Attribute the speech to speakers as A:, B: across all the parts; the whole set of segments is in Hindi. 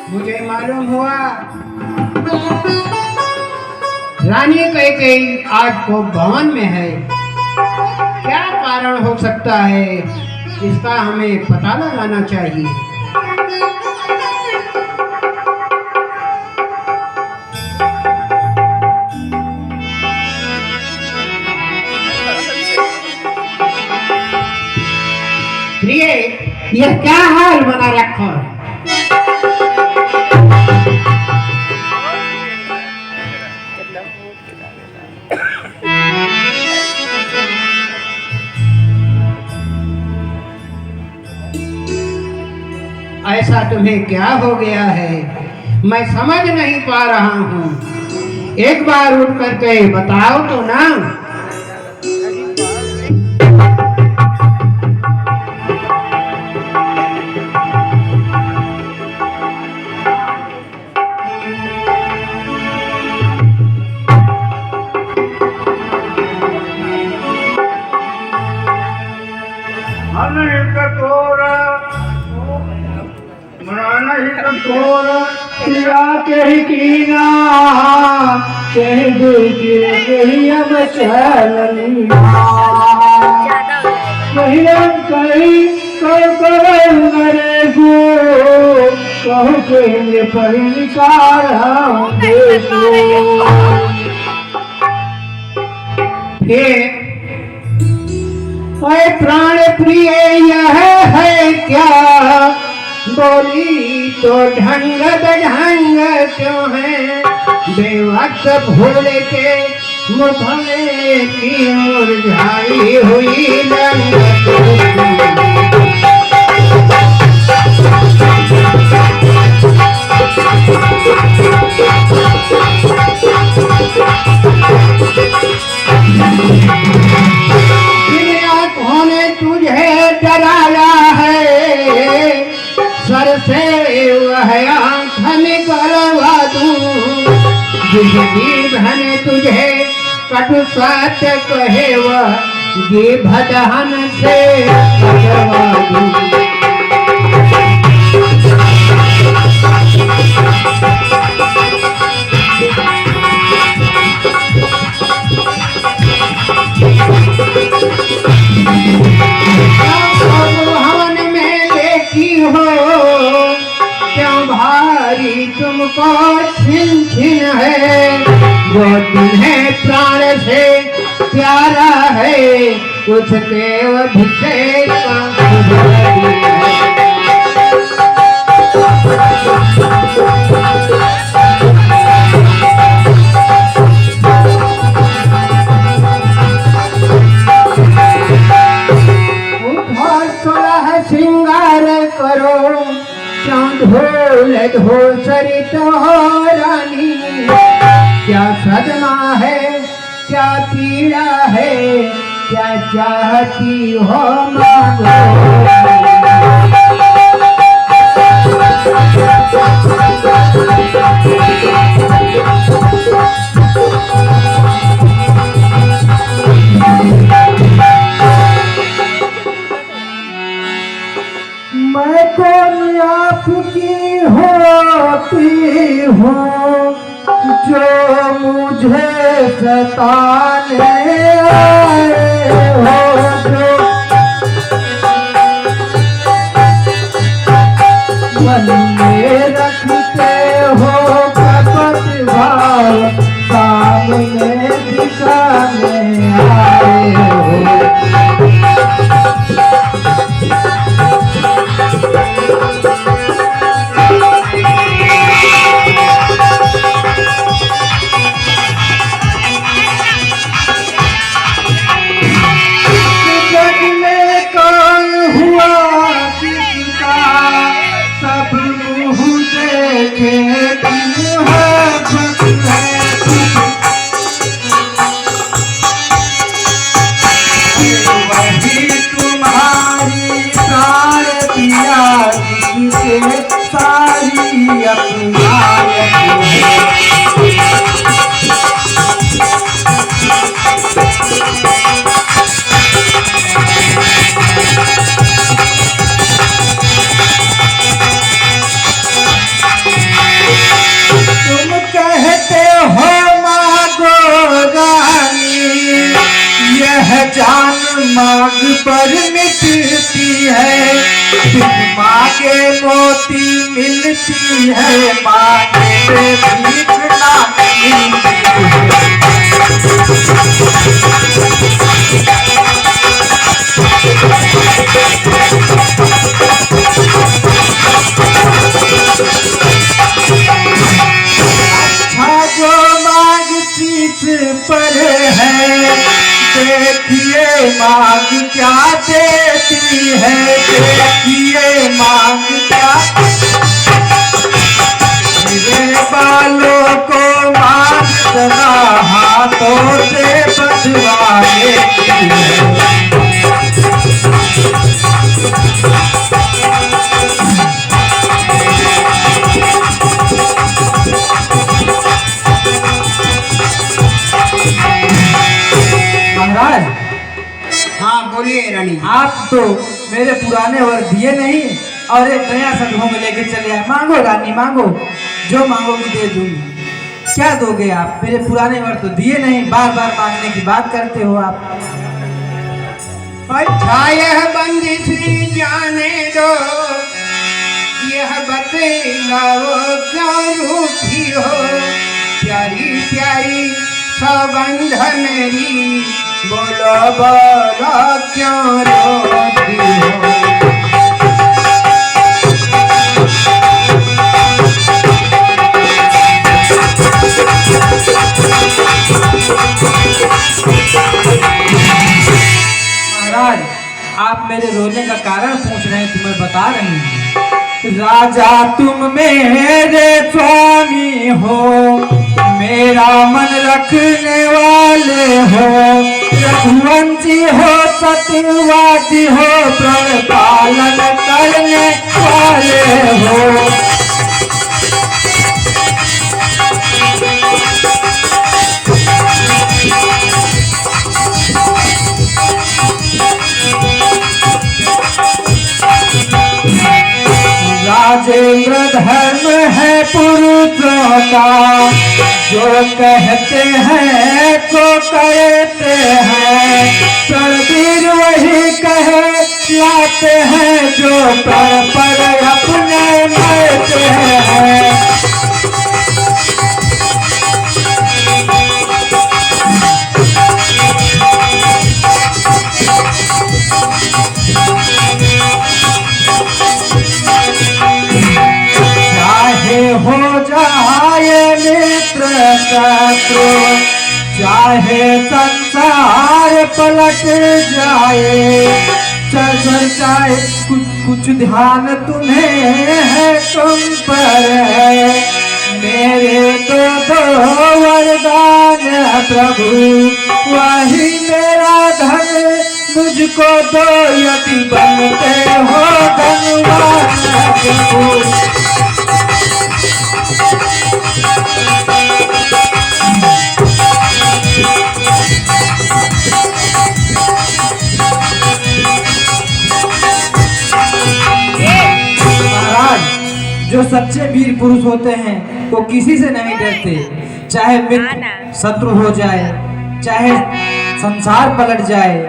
A: मुझे मालूम हुआ रानी कैकेयी आज को भवन में है। क्या कारण हो सकता है, इसका हमें पता लगाना चाहिए। प्रिय, यह क्या हाल बना रखा है? ऐसा तुम्हें क्या हो गया है, मैं समझ नहीं पा रहा हूँ। एक बार उठ करके बताओ तो ना।
B: कही कीना कही दुखी कही हम चलनी कही हम कही करे गो कहू कहेंगे परिकार
A: प्राण प्रिय यह है क्या, बोली तो ढंग बेढंग क्यों है। बेवक्त भूल के मुख में की मुरझाई हुई आंखों ने तुझे डराया है, सर से वह आंख निकलवा दूं। जिस जीभन तुझे कटु सत्य कहे वह जीभ दहन से कटवा दूं। भवन में देखी हो क्यों भारी तुमको छिन छिन है। वो तुम्हें प्राण से प्यारा है, कुछ केव भिक्षे श्रृंगार करो ढोल ढो सरित हो रानी। क्या सदमा है, क्या पीड़ा है, क्या चाहती हो मांगो।
B: मैं कौन आपकी होती हूँ जो मुझे सताने आए हो। जो मन में रखते हो कपट भाव, सामने दिखाने आए हो। पर मिटती है, बिन मांगे मोती मिलती है, मांगे पे भीख ना मिलती अच्छा जो मांग शीश पर है, देखिए मांग क्या देती है, देखिए मांग क्या। मेरे बालों को मांग सदा हाथों से बंधवा लेती है। महाराज,
A: हाँ बोलिए रानी।
B: आप तो मेरे पुराने वर दिए नहीं और एक नया संघों में लेके चले आए। मांगो रानी मांगो, जो मांगोगी दे दूंगी। क्या दोगे आप? मेरे पुराने वर तो दिए नहीं, बार बार मांगने की बात करते हो आप।
A: अच्छा यह बंदिश जाने दो, यह बतलाओ क्यों रूठी हो, प्यारी प्यारी सौगंध मेरी, बोलो बोलो क्यों रोती हो।
B: महाराज, आप मेरे रोने का कारण पूछ रहे हैं तो मैं बता रही हूँ। राजा तुम मेरे स्वामी हो, मेरा मन रखने वाले हो, रघुवंशी हो, सत्यवादी हो, प्रण पालन करने वाले हो। राजेंद्र धर्म है पुरुषों का, जो कहते हैं को कहते हैं, प्रणवीर वही कहे लाते हैं, जो प्रण पर अपने मरते हैं। हो जाए मित्र शत्रु, चाहे संसार पलट जाए, चाहे कुछ ध्यान तुम्हें है तुम पर है, मेरे तो वरदान प्रभु, वही मेरा धन मुझको दो, यदि बनते हो धनवान प्रभु। जो सच्चे वीर पुरुष होते हैं वो किसी से नहीं डरते, चाहे मित्र शत्रु हो जाए, चाहे संसार पलट जाए,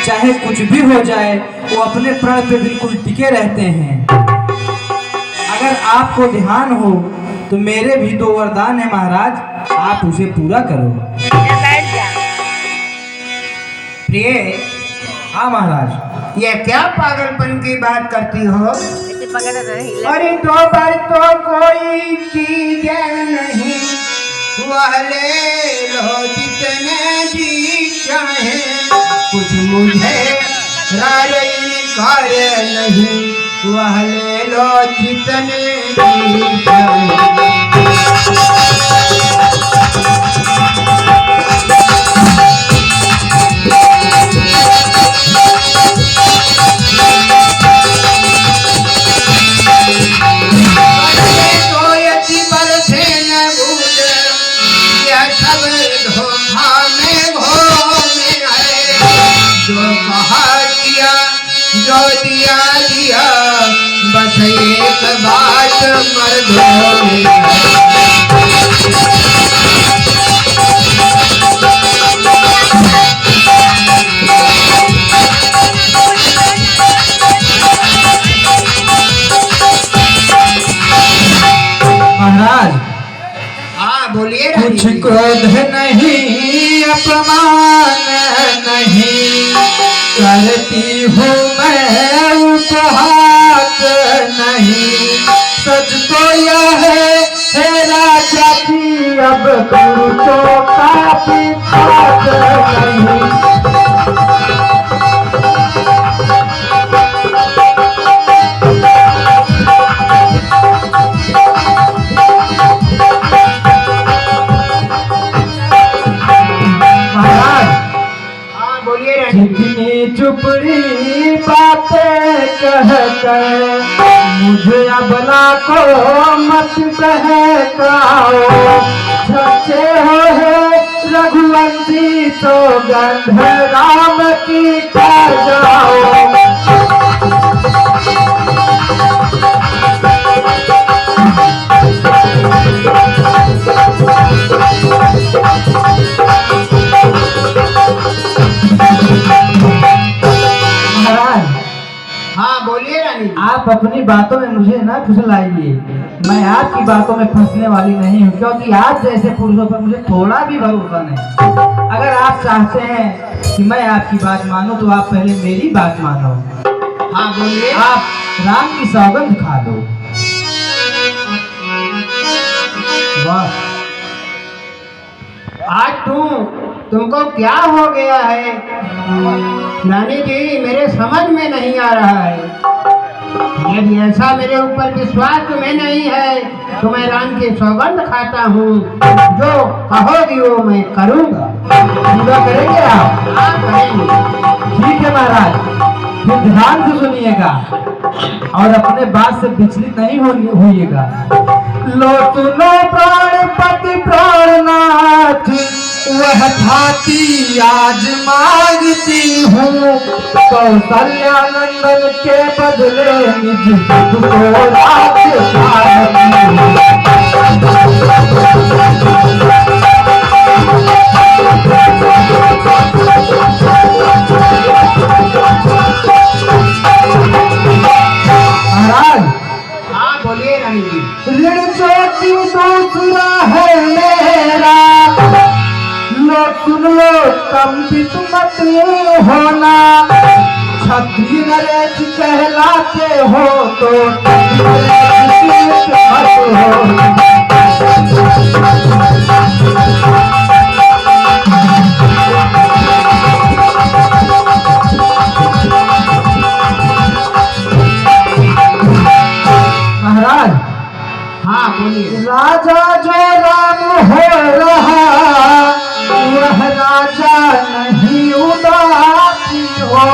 B: चाहे कुछ भी हो जाए, वो अपने प्रण पे बिल्कुल टिके रहते हैं। अगर आपको ध्यान हो तो मेरे भी दो वरदान है महाराज, आप उसे पूरा करो।
A: प्रिय,
B: हाँ महाराज।
A: ये क्या पागलपन की बात करती हो? अरे दो बार तो कोई चीज नहीं, वह ले लो जितने जी चाहे, कुछ मुझे कार्य नहीं, वह ले लो जितने जी चाहे। जो दिया दिया बस एक बात मर्दों में।
B: क्रोध नहीं अपमान नहीं करती हूँ मैं उपहास नहीं। सच तो यह है राजा की अब पुरुषों का पिछाद नहीं। जितनी चुपड़ी बातें कहकर मुझे अबला को मत बहकाओ। सच्चे हो है रघुवंशी तो गंध राम की खा जाओ।
A: हाँ बोलिए रानी।
B: आप अपनी बातों में मुझे ना फुसलाइए। मैं आपकी बातों में फंसने वाली नहीं हूँ, क्योंकि आप जैसे पुरुषों पर मुझे थोड़ा भी भरोसा नहीं। अगर आप चाहते हैं कि मैं आपकी बात मानूं तो आप पहले मेरी बात मानो।
A: हाँ बोलिए।
B: आप राम की सौगंध खा लो। वाह,
A: आज तुमको क्या हो गया है रानी जी, मेरे समझ में नहीं आ रहा है। यदि ऐसा मेरे ऊपर विश्वास तुम्हें नहीं है तो मैं राम की सौगंध खाता हूँ। जो कहोगी वो मैं करूँगा।
B: पूरा करेंगे आप?
A: हाँ करेंगे।
B: ठीक है महाराज, फिर ध्यान से सुनिएगा और अपने बात से विचलित नहीं होइएगा। लो सुनो प्राणपति प्राणनाथ, वह भांति आज मांगती हूँ। कौशल्या नंदन के बदले निज सुख को राज्य चाहती हूँ। महाराज।
A: हाँ बोलिए रानी जी।
B: ऋण चोटी दूसरा है मेरा, लो सुन लो कंपित मत होना। क्षत्रिय नरेश कहलाते हो तो मत हो। महाराज।
A: हाँ बोलिए।
B: राजा जो राम हो रहा वह राजा नहीं उदासी हो।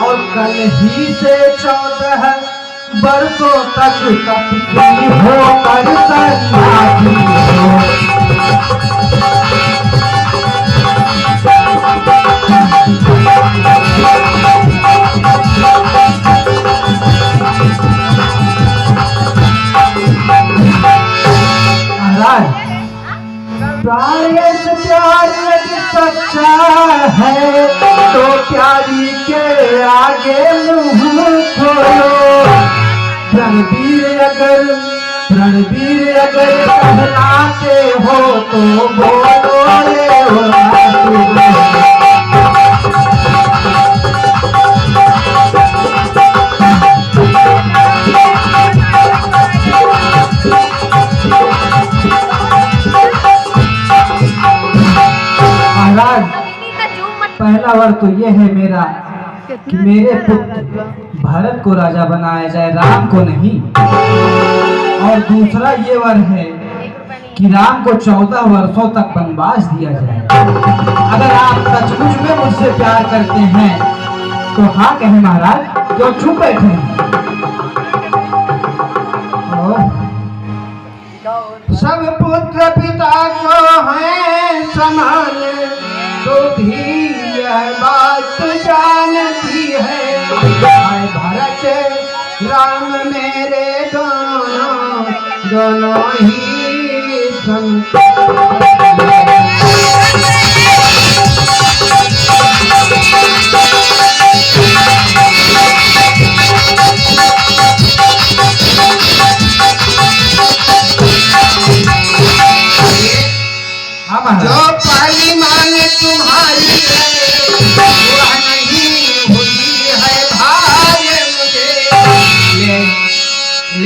B: और कल ही से 14 बरसों तक तपस्वी होकर सन्यासी हो। प्राण से प्यार यदि सच्चा है तो प्यारी के आगे मुंह खोलो। रणबीर अगर कहलाते हो तो बोलो रे पहला वर तो ये है मेरा कि मेरे पुत्र भरत को राजा बनाया जाए, राम को नहीं। और दूसरा ये वर है कि राम को 14 वर्षों तक वनवास दिया जाए। अगर आप सचमुच में मुझसे प्यार करते हैं तो हाँ कहें महाराज, क्यों चुप बैठे हैं?
A: सब पुत्र पिता को हैं समान, तो भी यह बात जानती है। भरत राम मेरे दोनों ही सम।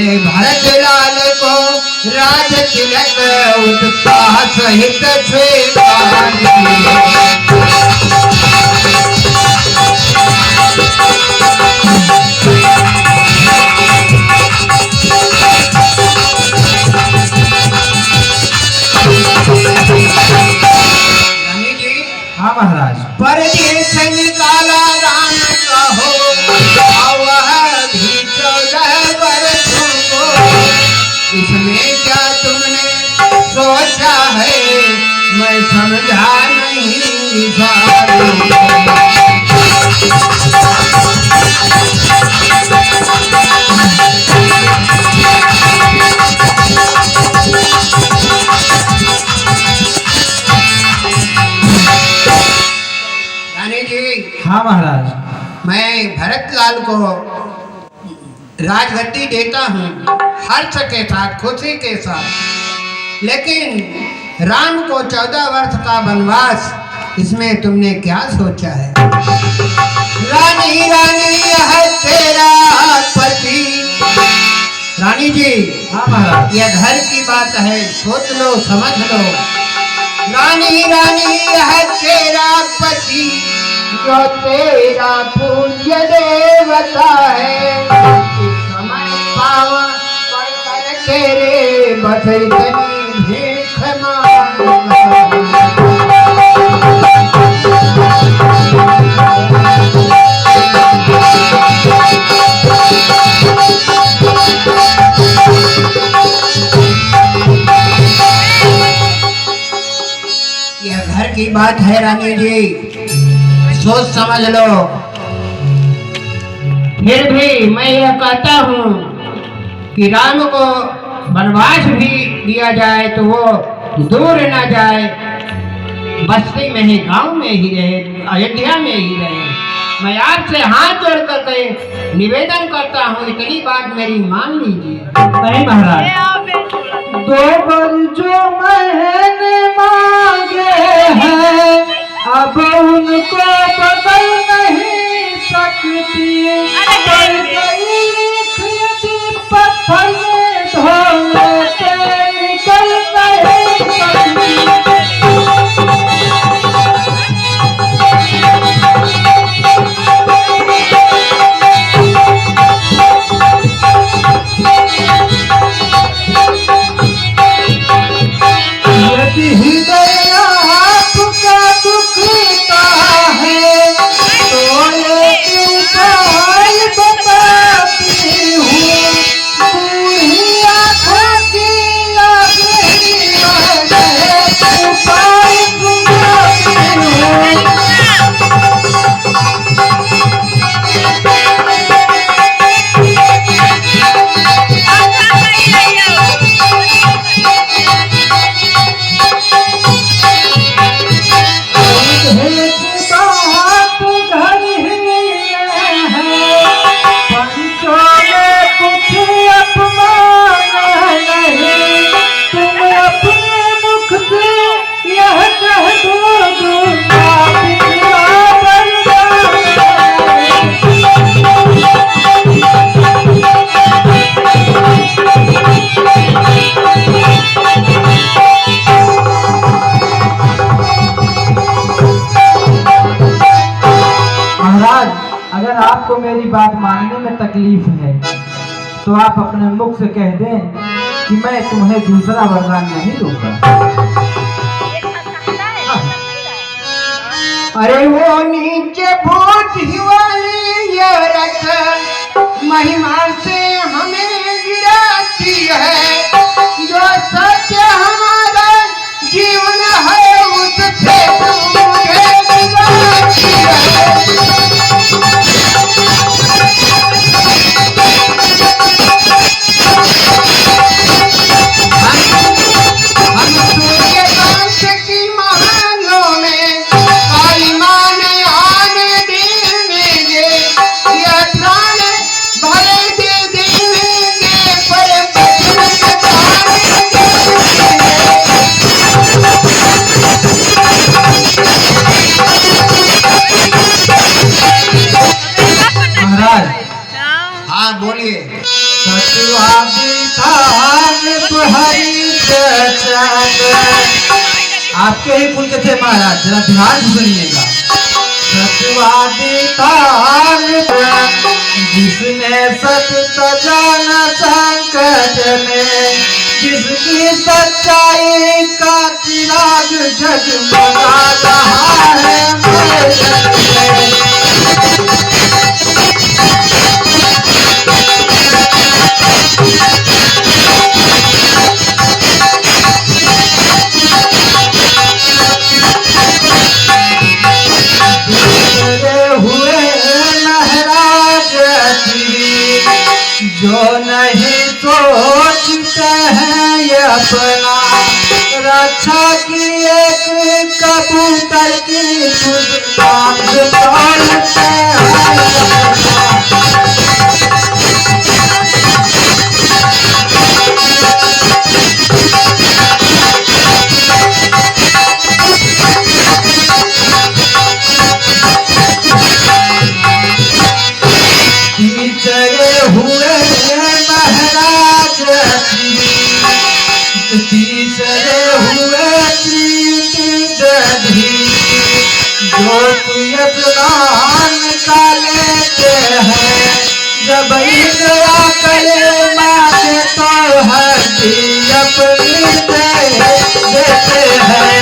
A: बोले भरत लाल को राज तिलक उत्साह सहित स्वीकार
B: हाँ महाराज।
A: परदेश निकाला राम कहो वह भी 14 वर्षों को। इसमें क्या तुमने सोचा है मैं समझा नहीं रानी जी।
B: हाँ महाराज।
A: मैं भरत लाल को राजगद्दी देता हूँ हर्ष के साथ, खुशी के साथ, लेकिन राम को 14 वर्ष का वनवास, इसमें तुमने क्या सोचा है? रानी रानी यह तेरा पति। रानी जी।
B: हाँ महाराज।
A: यह घर की बात है, सोच लो, समझ लो। रानी रानी यह तेरा पति जो तेरा पूज्य देवता है। इस समय पावन पढ़कर तेरे बस इतनी भीख यह घर की बात है रानी जी, सोच समझ लो। फिर भी मैं यह कहता हूँ कि राम को वनवास भी दिया जाए तो वो दूर न जाए, बस्ती में ही, गांव में ही रहे, अयोध्या में ही रहे। मैं आपसे हाथ जोड़ करके निवेदन करता हूँ, इतनी बात मेरी मान लीजिए।
B: नहीं महाराज, 2 वर जो मैंने मांगे हैं अब उनको बदल नहीं सकती। पर गई थी पत्थर में धोने के निकल नहीं सकती। यदि हृदय आपका दुखता है तो एक उपाय बताती हूँ। बूढ़ी आँखों की आगे उपाय सुनाती हूँ। अगर आपको मेरी बात मानने में तकलीफ है तो आप अपने मुख से कह दें कि मैं तुम्हें दूसरा वरदान नहीं दूंगा।
A: अरे वो नीचे भूत वाली ये रख महिमा से हमें गिराती है। जो सत्य हमारा जीवन है उससे मुझे गिराती है। हम सूर्यकांत की महानों में काली माँ ने आने देंगे, यह प्राण भले दे देंगे पर
B: आपके ही पुण्य थे महाराज, जरा ध्यान से सुनिएगा। सत्यवादी तान जिसने सत्य जाना संकट में, जिसकी सच्चाई का चिराग जगमगा रहा है मरकत में। जो नहीं सोचते हैं ये अपना, रक्षा की एक कबूतर की खुद बात तोड़ते हैं। तीसरे हुए प्रीत दधी, जो तुझे स्नान का लेते हैं, जब इंद्रा करे माते तो हड्डी अपनी देते हैं।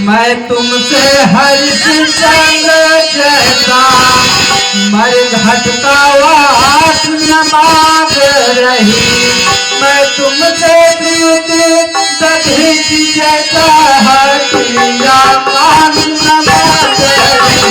B: मैं तुमसे हरिश्चंद्र जैसा मर घटका वास न मांग रही, मैं तुमसे प्रीत दधी जैसा हटिया मान न मांग रही।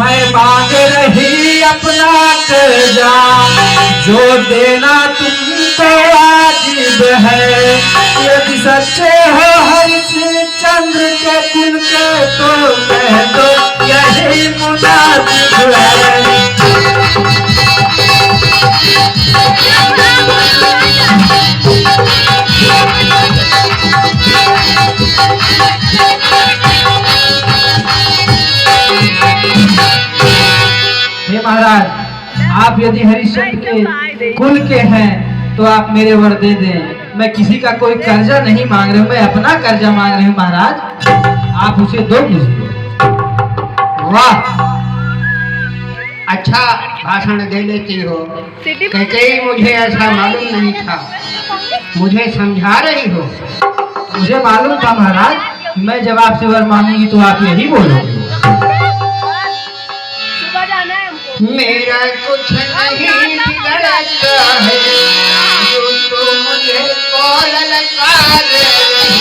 B: मैं मांग रही अपना कर्जा, जो देना तुमको वाजिब है, यदि सच्चे हो हरिश्चंद्र के कुल के तो कह दो यही मुनासिब है। महाराज, आप यदि हरिश्चंद्र के कुल के हैं तो आप मेरे वर दे दें। मैं किसी का कोई कर्जा नहीं मांग रहा हूँ, मैं अपना कर्जा मांग रही हूँ महाराज, आप उसे दो मुझे।
A: वाह, अच्छा भाषण दे लेती हो। कैकेयी मुझे ऐसा मालूम नहीं था, मुझे समझा रही हो।
B: मुझे मालूम था महाराज, मैं जब आपसे वर मांगूंगी तो आप यही बोलोगे।
A: मेरा कुछ नहीं बिगड़ता है, जो तो मुझे ललकार रही,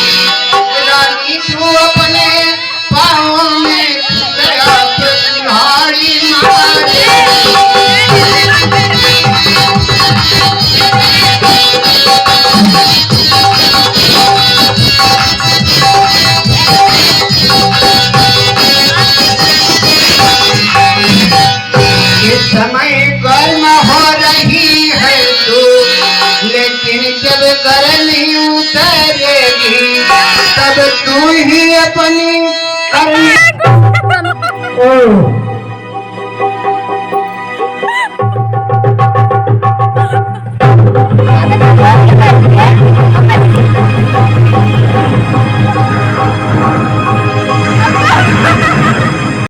A: रानी तू अपने पाँव में गया कुल्हाड़ी मारे। समय गर्म हो रही है तू, लेकिन जब गर्मी उतरेगी तब तू ही अपनी